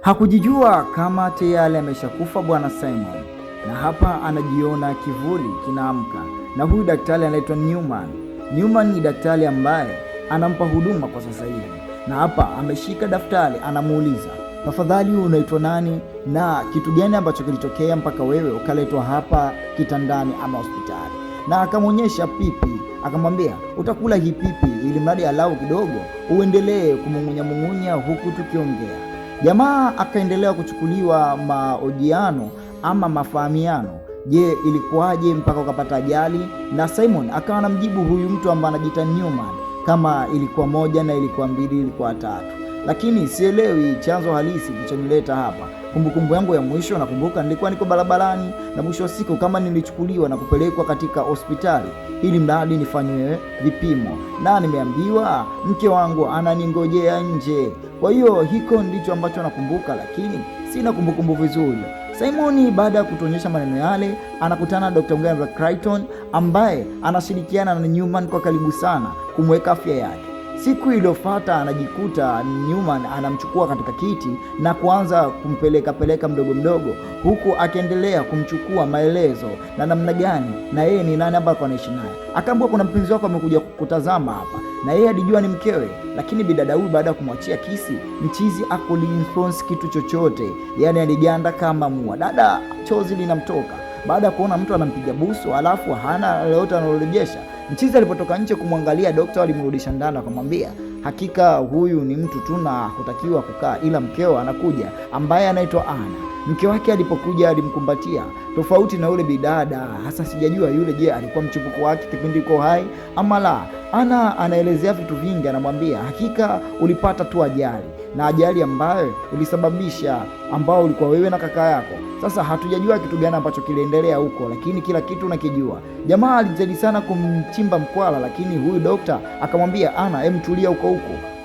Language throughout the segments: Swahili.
Hakujijua kama tayari ameshakufa bwana Simon, na hapa anajiona kivuli kinaamka. Na huyu daktari anaitwa Newman. Newman ni daktari ambaye anampa huduma kwa sasa hivi, na hapa ameshika daftari, anamuuliza, tafadhali unaitwa nani na kitu gani ambacho kilitokea mpaka wewe ukaletwa hapa kitandani ama hospitali? Na akamwonyesha pipi, akamwambia utakula hii pipi ili mradi alau kidogo uendelee kumung'unya huku tukiongea. Jamaa akaendelea kuchukuliwa mahojiano ama mafahamiano. Je, ilikuwaje mpaka ukapata ajali? Na Simon akawa anamjibu huyu mtu ambaye anajiita Newman kama ilikuwa moja na ilikuwa mbili, ilikuwa tatu, lakini sielewi chanzo halisi kilichonileta hapa. Kumbukumbu yangu ya mwisho nakumbuka nilikuwa niko barabarani, na mwisho wa siku kama nilichukuliwa na kupelekwa katika hospitali ili mradi nifanywe vipimo, na nimeambiwa mke wangu ananingojea nje. Kwa hiyo hiko ndicho ambacho nakumbuka, lakini sina kumbukumbu vizuri. Simon baada ya kutuonyesha maneno yale, anakutana na Dr. Mganga Crichton ambaye anashirikiana na Newman kwa karibu sana kumweka afya yake. Siku iliyofuata anajikuta Newman anamchukua katika kiti na kuanza kumpeleka mdogo mdogo, huku akiendelea kumchukua maelezo na namna gani na yeye ni nani ambako anaishi naye. Akaambiwa kuna mpenzi wako amekuja kukutazama hapa, na yeye alijua ni mkewe, lakini bidada huyu baada ya kumwachia kisi, mchizi akuliresponse kitu chochote, yani aliganda kama mua. Dada chozi linamtoka baada ya kuona mtu anampiga busu alafu hana lolote analorejesha. Mchizi alipotoka nje kumwangalia, daktari alimrudisha ndani akamwambia, hakika huyu ni mtu tu na hutakiwa kukaa, ila mkeo anakuja ambaye anaitwa Ana. Mke wake alipokuja alimkumbatia tofauti na yule bidada. Hasa sijajua yule, je, alikuwa mchupuko wake kipindi yuko hai ama la? Ana anaelezea vitu vingi, anamwambia hakika ulipata tu ajali, na ajali ambayo ilisababisha ambao ulikuwa wewe na kaka yako. Sasa hatujajua kitu gani ambacho kiliendelea huko, lakini kila kitu nakijua. Jamaa alijitahidi sana kumchimba mkwala, lakini huyu dokta akamwambia, Ana, tulia huko,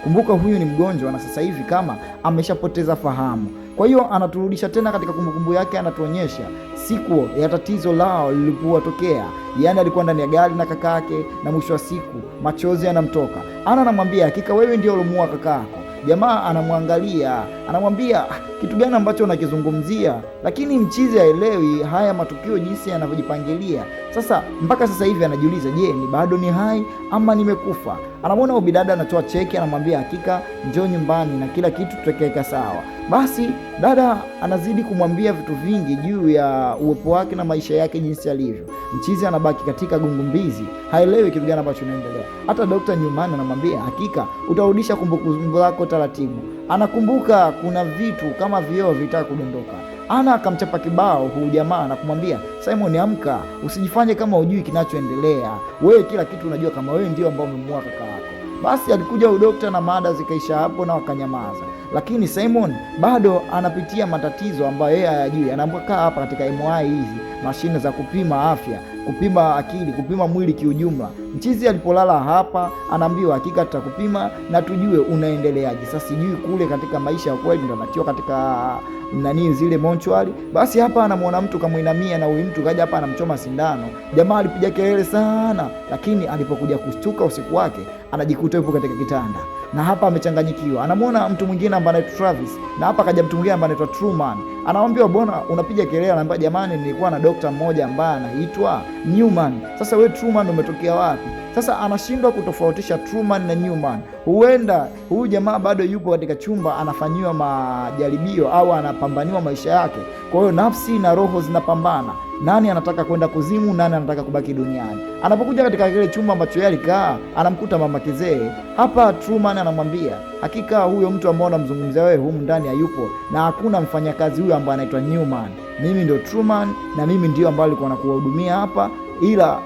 kumbuka huyu ni mgonjwa na sasa hivi kama ameshapoteza fahamu. Kwa hiyo anaturudisha tena katika kumbukumbu yake, anatuonyesha siku ya tatizo lao lilipotokea. Yaani alikuwa ndani ya gari na kaka yake, na mwisho wa siku machozi yanamtoka. Ana anamwambia, hakika wewe ndio ulimuua kaka yako. Jamaa anamwangalia, anamwambia kitu gani ambacho unakizungumzia, lakini mchizi haelewi haya matukio jinsi yanavyojipangilia. Sasa mpaka sasa hivi anajiuliza, je, ni bado ni hai ama nimekufa? Anamwona ubidada anatoa cheki, anamwambia hakika njoo nyumbani na kila kitu tutakiweka sawa. Basi dada anazidi kumwambia vitu vingi juu ya uwepo wake na maisha yake jinsi alivyo. Mchizi anabaki katika gungumbizi, haelewi kitu gani ambacho kinaendelea. Hata Dr. Newman anamwambia hakika utarudisha kumbukumbu lako taratibu. Anakumbuka kuna vitu kama vioo vitaka kudondoka. Ana akamchapa kibao huyu jamaa na kumwambia, Simon, amka, usijifanye kama hujui kinachoendelea. Wewe kila kitu unajua, kama wewe ndio ambao umemuua kaka yako. Basi alikuja udokta na mada zikaisha hapo na wakanyamaza. Lakini Simon bado anapitia matatizo ambayo yeye hayajui. Anaambiwa kaa hapa katika MRI hizi mashine za kupima afya, kupima akili, kupima mwili kiujumla. Mchizi alipolala hapa anaambiwa hakika tutakupima na tujue unaendeleaje. Sasa sijui kule katika maisha ya kweli ndo anatiwa katika zile monchwali. Basi hapa anamuona mtu kamuinamia, na huyu mtu kaja hapa anamchoma sindano. Jamaa alipiga kelele sana, lakini alipokuja kushtuka usiku wake anajikuta yupo katika kitanda, na hapa amechanganyikiwa. Anamuona mtu mwingine ambaye anaitwa Travis, na hapa kaja mtu mwingine ambaye anaitwa Truman. Anamwambia, mbona unapiga kelele? Anamwambia, jamani, nilikuwa na dokta mmoja ambaye anaitwa Newman. Sasa wewe Truman umetokea wapi? Sasa anashindwa kutofautisha Truman na Newman. Huenda huyu jamaa bado yupo katika chumba anafanyiwa majaribio au anapambaniwa maisha yake. Kwa hiyo nafsi na roho zinapambana, nani anataka kwenda kuzimu, nani anataka kubaki duniani. Anapokuja katika kile chumba ambacho yeye alikaa, anamkuta mama kizee hapa. Truman anamwambia, hakika huyo mtu ambaye unamzungumzia wewe humu ndani hayupo, na hakuna mfanyakazi huyo ambaye anaitwa Newman. Mimi ndio Truman, na mimi ndio ambaye alikuwa nakuhudumia hapa, ila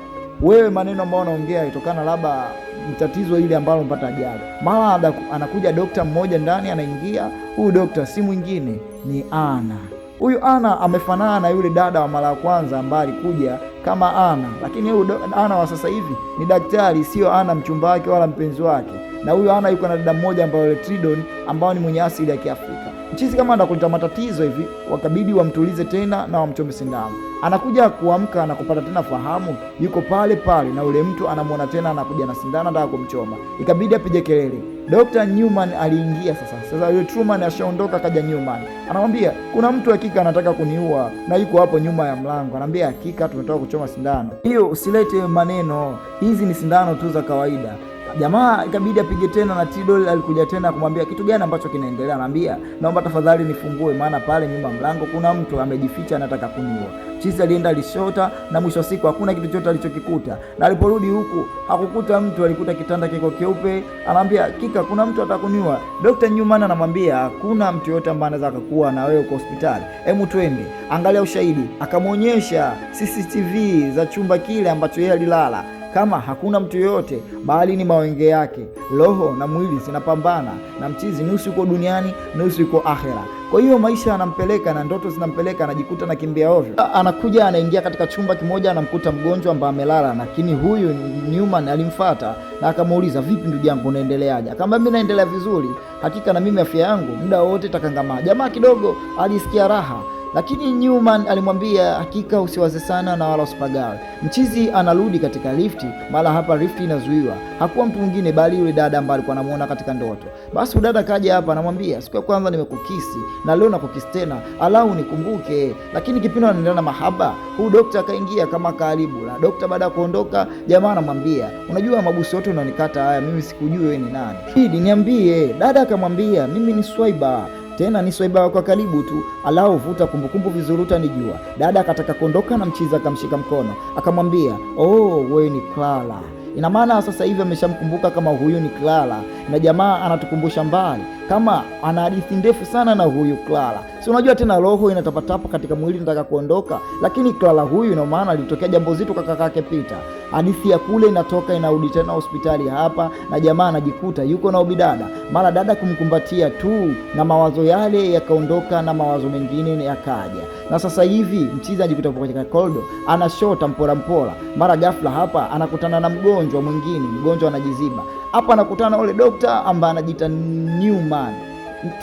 wewe maneno ambayo unaongea yatokana labda mtatizo ile ambalo umepata ajali. Mara anakuja dokta mmoja ndani, anaingia. Huyu dokta si mwingine ni Ana. Huyu Ana amefanana na yule dada wa mara ya kwanza ambaye alikuja kama Ana, lakini huyu Ana wa sasa hivi ni daktari, sio Ana mchumba wake wala mpenzi wake. Na huyu Ana yuko na dada mmoja ambaye Tridon, ambao ni mwenye asili ya Kiafrika. Mchizi kama anakuleta matatizo hivi, wakabidi wamtulize tena na wamchome sindano. Anakuja kuamka na kupata tena fahamu, yuko pale pale na yule mtu anamuona tena anakuja na sindano anataka kumchoma. Ikabidi apige kelele. Dr. Newman aliingia sasa yule Truman ashaondoka, kaja Newman. Anamwambia kuna mtu hakika anataka kuniua na yuko hapo nyuma ya mlango. Anamwambia hakika tumetoka kuchoma sindano. Hiyo usilete maneno. Hizi ni sindano tu za kawaida. Jamaa ikabidi apige tena na Tidol alikuja tena kumwambia kitu gani ambacho kinaendelea. Anambia naomba tafadhali nifungue, maana pale nyuma mlango kuna mtu amejificha anataka kuniua. Mchizi alienda alishota na mwisho wa siku hakuna kitu chochote alichokikuta. Na aliporudi huku hakukuta mtu, alikuta kitanda kiko keupe. Anambia hakika kuna mtu atakuniua. Dr. Newman anamwambia hakuna mtu yote ambaye anaweza kukuua na wewe uko hospitali. Hebu twende. Angalia ushahidi. Akamuonyesha CCTV za chumba kile ambacho yeye alilala. Kama hakuna mtu yoyote bali ni mawenge yake. Roho na mwili zinapambana na mchizi nusu yuko duniani, nusu yuko akhera. Kwa hiyo maisha yanampeleka na ndoto zinampeleka, anajikuta na kimbia ovyo. Anakuja anaingia katika chumba kimoja, anamkuta mgonjwa ambaye amelala, lakini huyu Newman alimfuata na akamuuliza, vipi ndugu yangu unaendeleaje? Akamwambia mimi naendelea vizuri, hakika na mimi afya yangu muda wote takangamaa. Jamaa kidogo alisikia raha, lakini Newman alimwambia hakika usiwaze sana na wala usipagawe. Mchizi anarudi katika lifti, mara hapa lifti inazuiwa. Hakuwa mtu mwingine bali yule dada ambaye alikuwa anamuona katika ndoto. Basi dada kaja hapa anamwambia siku ya kwanza nimekukisi na leo nakukisi tena, alau nikumbuke. Lakini kipindi anaendelea na mahaba, huyu dokta akaingia kama karibu. Na dokta baada ya kuondoka, jamaa anamwambia unajua mabusu yote unanikata haya, mimi sikujui wewe ni nani. Hidi niambie. Dada akamwambia mimi ni Swaiba, tena ni Swaiba kwa karibu tu, alau vuta kumbukumbu vizuri utanijua. Dada akataka kuondoka na mchizi akamshika mkono akamwambia wewe ni Clara. Ina maana sasa hivi ameshamkumbuka kama huyu ni Clara, na jamaa anatukumbusha mbali kama ana hadithi ndefu sana na huyu Clara. Si unajua tena roho inatapatapa katika mwili nataka kuondoka, lakini Clara huyu ina maana alitokea jambo zito kwa kaka yake Peter. Hadithi ya kule inatoka inarudi tena hospitali hapa, na jamaa anajikuta yuko na ubidada. Mara dada kumkumbatia tu na mawazo yale yakaondoka na mawazo mengine yakaja. Na sasa hivi mchizi anajikuta katika corridor anashota mpora. Mara ghafla hapa anakutana na mgonjwa mwingine, mgonjwa anajiziba. Hapa anakutana na yule dokta ambaye anajiita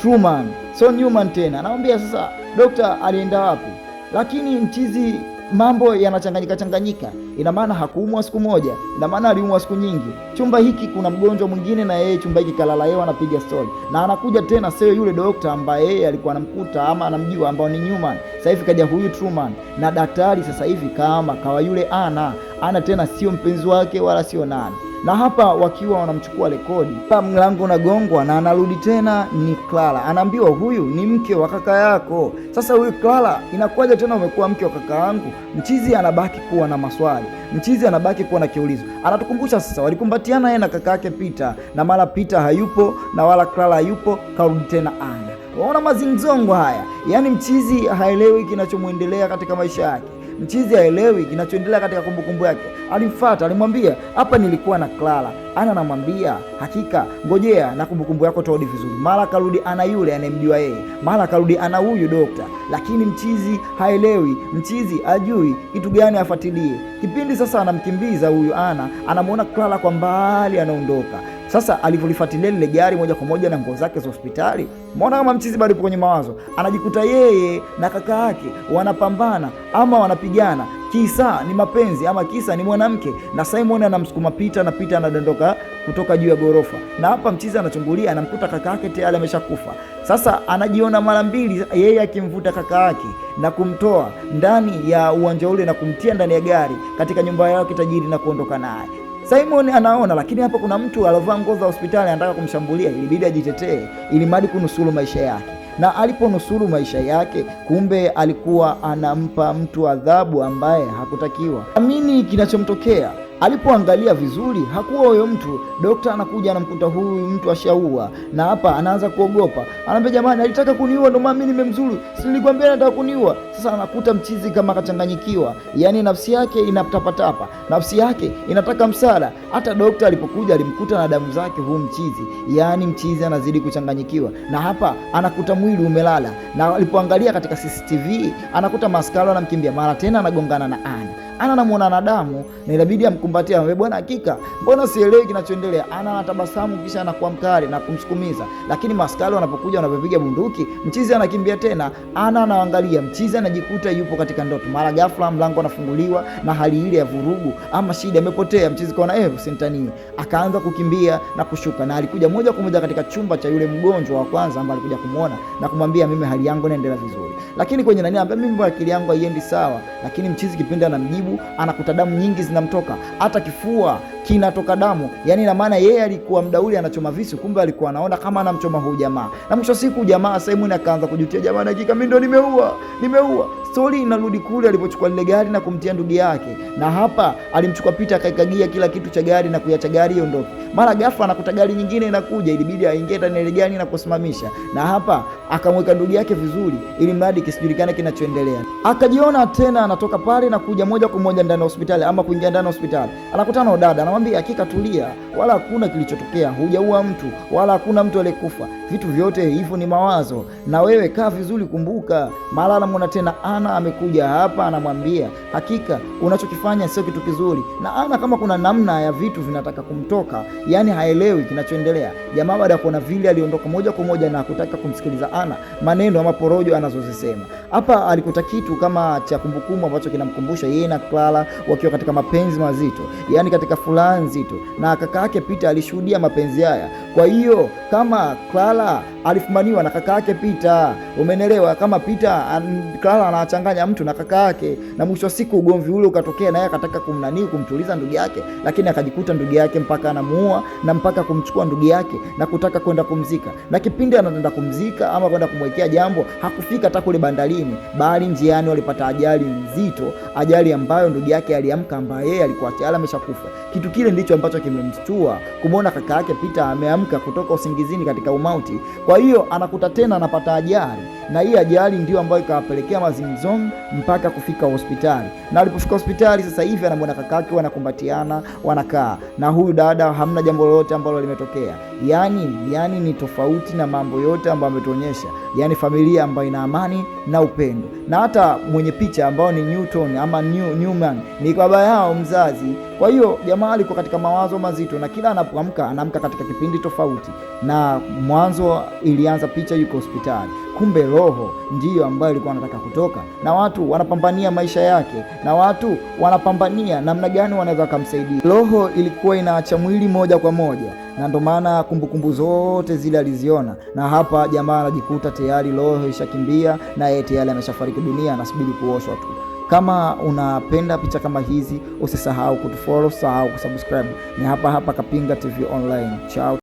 Truman. So Newman tena anamwambia sasa dokta alienda wapi? Lakini mchizi mambo yanachanganyika. Ina maana hakuumwa siku moja, ina maana aliumwa siku nyingi. Chumba hiki kuna mgonjwa mwingine na yeye chumba hiki kalala yeye anapiga story. Na anakuja tena sio yule dokta ambaye yeye alikuwa anamkuta ama anamjua ambao ni Newman. Sasa hivi kaja huyu Truman na daktari sasa hivi kama kawa yule ana tena sio mpenzi wake wala sio nani. Na hapa wakiwa wanamchukua rekodi, mlango unagongwa na anarudi tena ni Clara. Anaambiwa huyu ni mke wa kaka yako. Sasa huyu Clara, inakuwaje tena umekuwa mke wa kaka yangu? Mchizi anabaki kuwa na maswali, mchizi anabaki kuwa na kiulizo. Anatukumbusha sasa walikumbatiana yeye na kaka yake Peter, na mara Peter hayupo na wala Clara hayupo, karudi tena Waona mazinzongo haya. Yaani mchizi haelewi kinachomwendelea katika maisha yake. Mchizi haelewi kinachoendelea katika kumbukumbu yake. Alimfuata, alimwambia hapa nilikuwa na Clara. Anamwambia hakika ngojea na kumbukumbu yako tarudi vizuri. Mara karudi ana yule anemjua yeye, mara karudi ana huyu dokta. Lakini mchizi haelewi, mchizi ajui kitu gani afuatilie. Kipindi sasa anamkimbiza huyu anamuona Clara kwa mbali anaondoka. Sasa alivyolifuatilia lile gari moja kwa moja na nguo zake za hospitali, muona kama mchizi bado yupo kwenye mawazo. Anajikuta yeye na kaka yake wanapambana ama wanapigana. Kisa ni mapenzi ama kisa ni mwanamke, na Simon anamsukuma Peter na Peter anadondoka kutoka juu ya gorofa. Na hapa mchizi anachungulia, anamkuta kaka yake tayari ameshakufa. Sasa anajiona mara mbili yeye akimvuta kaka yake na kumtoa ndani ya uwanja ule na kumtia ndani ya gari katika nyumba yao kitajiri na kuondoka naye. Simon anaona, lakini hapa kuna mtu alovaa nguo za hospitali anataka kumshambulia. Ilibidi ajitetee ili mradi kunusuru maisha yake. Na aliponusuru maisha yake, kumbe alikuwa anampa mtu adhabu ambaye hakutakiwa. Amini kinachomtokea. Alipoangalia vizuri hakuwa huyo mtu. Dokta anakuja anamkuta huyu mtu ashaua, na hapa anaanza kuogopa. Anambia jamani, alitaka kuniua ndio mimi nimemzuru. Si nilikwambia anataka kuniua. Sasa anakuta mchizi kama kachanganyikiwa. Yaani nafsi yake inatapatapa. Nafsi yake inataka msaada. Hata dokta alipokuja alimkuta na damu zake huyu mchizi. Yaani mchizi anazidi kuchanganyikiwa. Na hapa anakuta mwili umelala. Na alipoangalia katika CCTV anakuta maskalo anamkimbia. Mara tena anagongana na Ana anamuona na damu na inabidi amkumbatie, amwambie bwana, hakika mbona sielewi kinachoendelea. Ana anatabasamu kisha anakuwa mkali na kumsukumiza, lakini maskari wanapokuja wanapopiga bunduki, mchizi anakimbia tena. Ana anaangalia, mchizi anajikuta yupo katika ndoto. Mara ghafla mlango unafunguliwa na hali ile ya vurugu ama shida imepotea. Mchizi kaona usintanie, akaanza kukimbia na kushuka, na alikuja moja kwa moja katika chumba cha yule mgonjwa wa kwanza ambaye alikuja kumuona na kumwambia, mimi hali yangu inaendelea vizuri. Lakini kwenye nani ambaye mimi akili yangu haiendi sawa. Lakini mchizi kipindi anamjibu, anakuta damu nyingi zinamtoka, hata kifua kinatoka damu. Yani ina maana yeye alikuwa muda ule anachoma visu, kumbe alikuwa anaona kama anamchoma huyu jamaa. Na mwisho siku jamaa Simon akaanza kujutia, jamaa, hakika mimi ndo nimeua. Stori inarudi kule alipochukua lile gari na kumtia ndugu yake, na hapa alimchukua Peter akaikagia kila kitu cha gari na kuiacha gari iondoke. Mara ghafla anakuta gari nyingine inakuja, ilibidi aingie ndani ya ile gari na kusimamisha, na hapa akamweka ndugu yake vizuri ili mradi kisijulikane kinachoendelea. Akajiona tena anatoka pale na kuja moja kwa moja ndani ya hospitali ama kuingia ndani ya hospitali. Anakutana na dada, anamwambia, hakika tulia, wala hakuna kilichotokea, hujaua mtu wala hakuna mtu aliyekufa, vitu vyote hivyo ni mawazo, na wewe kaa vizuri, kumbuka. Mara anamuona tena Ana amekuja hapa, anamwambia, hakika unachokifanya sio kitu kizuri. Na Ana kama kuna namna ya vitu vinataka kumtoka, yani haelewi kinachoendelea. Jamaa baada ya kuona vile aliondoka moja kwa moja na kutaka kumsikiliza Ana maneno ama porojo anazozisema. Hapa alikuta kitu kama cha kumbukumbu ambacho kinamkumbusha yeye na Clara wakiwa katika mapenzi mazito, yani katika furaha nzito, na kaka yake Peter alishuhudia mapenzi haya. Kwa hiyo kama Clara alifumaniwa na kaka yake Peter, umenelewa, kama Peter Clara anachanganya mtu na kaka yake, na mwisho wa siku ugomvi ule ukatokea, naye akataka kumtuliza ndugu yake, lakini akajikuta ndugu yake mpaka anamuua na mpaka kumchukua ndugu yake na kutaka kwenda kumzika. Na kipindi anaenda kumzika ama kwenda kumwekea jambo, hakufika hata kule bandarini, bali njiani walipata ajali nzito, ajali ambayo ndugu yake aliamka, ambaye yeye alikuwa tayari ameshakufa. Kitu kile ndicho ambacho kimemshtua kumwona kaka yake Peter ameamka kutoka usingizini katika umauti. Kwa hiyo anakuta tena anapata ajali, na hii ajali ndio ambayo ikawapelekea mazingzong mpaka kufika hospitali. Na alipofika hospitali sasa hivi anamwona kaka yake wanakumbatiana, wanakaa, na huyu dada hamna jambo lolote ambalo limetokea. Yani ni tofauti na mambo yote ambayo ametuonyesha, yani familia ambayo ina amani na upendo. Na hata mwenye picha ambao ni Newton ama Newman ni baba yao mzazi. Kwa hiyo jamaa alikuwa katika mawazo mazito, na kila anaamka katika kipindi tofauti. Na mwanzo ilianza picha yuko hospitali, kumbe roho ndiyo ambayo ilikuwa anataka kutoka, na watu wanapambania maisha yake, na watu wanapambania namna gani wanaweza kumsaidia. Roho ilikuwa inaacha mwili moja kwa moja, na ndo maana kumbukumbu zote zile aliziona. Na hapa jamaa anajikuta tayari roho ishakimbia na yeye tayari ameshafariki dunia, anasubiri kuoshwa tu. Kama unapenda picha kama hizi, usisahau kutufollow, usisahau kusubscribe. Ni hapa Kapinga TV Online. Ciao.